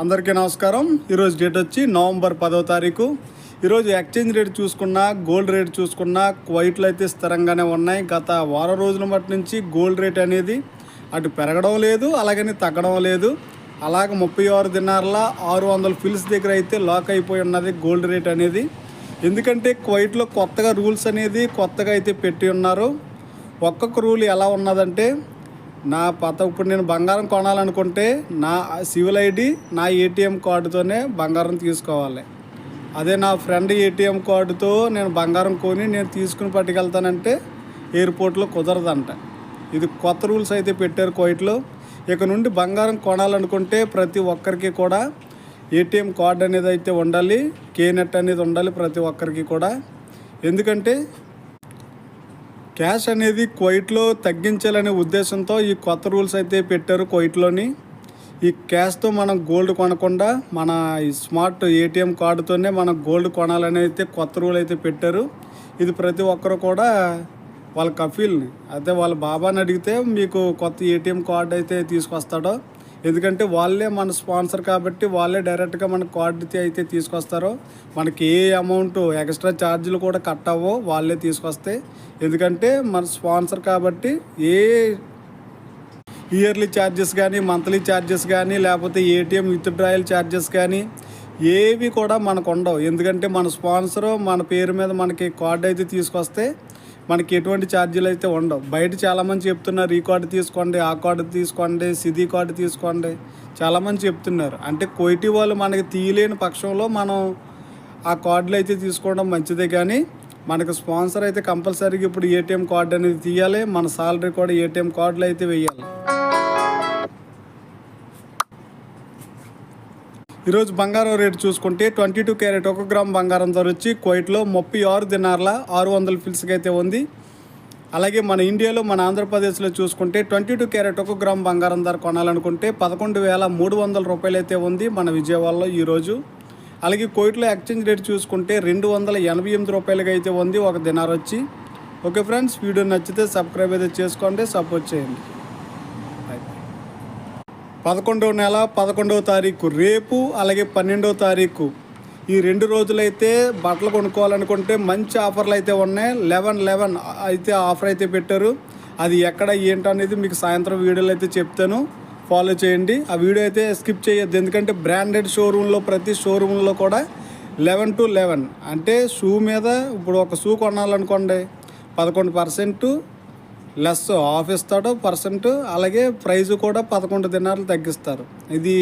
అందరికీ నమస్కారం. ఈరోజు డేట్ వచ్చి నవంబర్ 10వ తారీఖు. ఈరోజు ఎక్స్చేంజ్ రేట్ చూసుకున్నా, గోల్డ్ రేట్ చూసుకున్నా కువైట్లో అయితే స్థిరంగానే ఉన్నాయి. గత వారం రోజుల మటు నుంచి గోల్డ్ రేట్ అనేది అటు పెరగడం లేదు, అలాగని తగ్గడం లేదు. అలాగే 36 దినార్ల 600 ఫిల్స్ దగ్గర అయితే లాక్ అయిపోయి ఉన్నది గోల్డ్ రేట్ అనేది. ఎందుకంటే కువైట్లో కొత్తగా రూల్స్ అనేది కొత్తగా అయితే పెట్టి ఉన్నారు. ఒక్కొక్క రూల్ ఎలా ఉన్నదంటే, ఇప్పుడు నేను బంగారం కొనాలనుకుంటే నా సివిల్ ఐడి, నా ఏటీఎం కార్డుతోనే బంగారం తీసుకోవాలి. అదే నా ఫ్రెండ్ ఏటీఎం కార్డుతో నేను బంగారం కొని నేను తీసుకుని పట్టుకెళ్తానంటే ఎయిర్పోర్ట్లో కుదరదంట. ఇది కొత్త రూల్స్ అయితే పెట్టారు కువైట్లో. ఇక నుండి బంగారం కొనాలనుకుంటే ప్రతి ఒక్కరికి కూడా ఏటీఎం కార్డు అనేది అయితే ఉండాలి, కేనెట్ అనేది ఉండాలి ప్రతి ఒక్కరికి కూడా. ఎందుకంటే క్యాష్ అనేది కువైట్లో తగ్గించాలనే ఉద్దేశంతో ఈ కొత్త రూల్స్ అయితే పెట్టారు కువైట్లోని. ఈ క్యాష్తో మనం గోల్డ్ కొనకుండా మన ఈ స్మార్ట్ ఏటీఎం కార్డుతోనే మనం గోల్డ్ కొనాలని అయితే కొత్త రూల్ అయితే పెట్టారు. ఇది ప్రతి ఒక్కరు కూడా వాళ్ళ కఫీల్ని అయితే వాళ్ళ బాబాని అడిగితే మీకు కొత్త ఏటీఎం కార్డు అయితే తీసుకొస్తాడో. ఎందుకంటే వాళ్ళే మన స్పాన్సర్ కాబట్టి వాళ్ళే డైరెక్ట్గా మన కార్డు అయితే తీసుకొస్తారో. మనకి ఏ అమౌంట్ ఎక్స్ట్రా ఛార్జీలు కూడా కట్ అవ్వో, వాళ్ళే తీసుకొస్తే. ఎందుకంటే మన స్పాన్సర్ కాబట్టి ఏ ఇయర్లీ ఛార్జెస్ కానీ, మంత్లీ ఛార్జెస్ కానీ, లేకపోతే ఏటీఎం విత్డ్రాయల్ ఛార్జెస్ కానీ ఏవి కూడా మనకు ఉండవు. ఎందుకంటే మన స్పాన్సరు మన పేరు మీద మనకి కార్డు అయితే తీసుకొస్తే మనకి ఎటువంటి ఛార్జీలు అయితే ఉండవు. బయట చాలామంది చెప్తున్నారు, ఈ కార్డు తీసుకోండి, ఆ కార్డు తీసుకోండి, సిటీ కార్డు తీసుకోండి, చాలామంది చెప్తున్నారు. అంటే కువైటీ వాళ్ళు మనకి తీయలేని పక్షంలో మనం ఆ కార్డులు అయితే తీసుకోవడం మంచిదే. కానీ మనకు స్పాన్సర్ అయితే కంపల్సరీగా ఇప్పుడు ఏటీఎం కార్డు అనేది తీయాలి. మన సాలరీ కూడా ఏటీఎం కార్డులు అయితే వేయాలి. ఈరోజు బంగారం రేటు చూసుకుంటే 22 క్యారెట్ 1 గ్రామ్ బంగారం ధర వచ్చి కువైట్లో 36 దినార్ల 600 ఫిల్స్కి అయితే ఉంది. అలాగే మన ఇండియాలో, మన ఆంధ్రప్రదేశ్లో చూసుకుంటే 22 క్యారెట్ 1 గ్రామ్ బంగారం ధర కొనాలనుకుంటే 11,300 రూపాయలు అయితే ఉంది మన విజయవాడలో ఈరోజు. అలాగే కువైట్లో ఎక్స్చేంజ్ రేట్ చూసుకుంటే 288 రూపాయలకి అయితే ఉంది ఒక దినార్ వచ్చి. ఓకే ఫ్రెండ్స్, వీడియో నచ్చితే సబ్స్క్రైబ్ అయితే చేసుకోండి, సపోర్ట్ చేయండి. 11వ నెల 11వ తారీఖు రేపు, అలాగే 12వ తారీఖు ఈ 2 రోజులైతే బట్టలు కొనుక్కోవాలనుకుంటే మంచి ఆఫర్లు అయితే ఉన్నాయి. 11 అయితే ఆఫర్ అయితే పెట్టారు. అది ఎక్కడ ఏంటనేది మీకు సాయంత్రం వీడియోలో అయితే చెప్తాను, ఫాలో చేయండి. ఆ వీడియో అయితే స్కిప్ చేయొద్దు. ఎందుకంటే బ్రాండెడ్ షోరూంలో ప్రతి షోరూంలో కూడా 11 to 11 అంటే షూ మీద ఇప్పుడు ఒక షూ కొనాలనుకోండి 11% లెస్ ఆఫ్ ఇస్తాడు పర్సెంట్. అలాగే ప్రైస్ కూడా 11 దినార్లు తగ్గిస్తారు. ఇది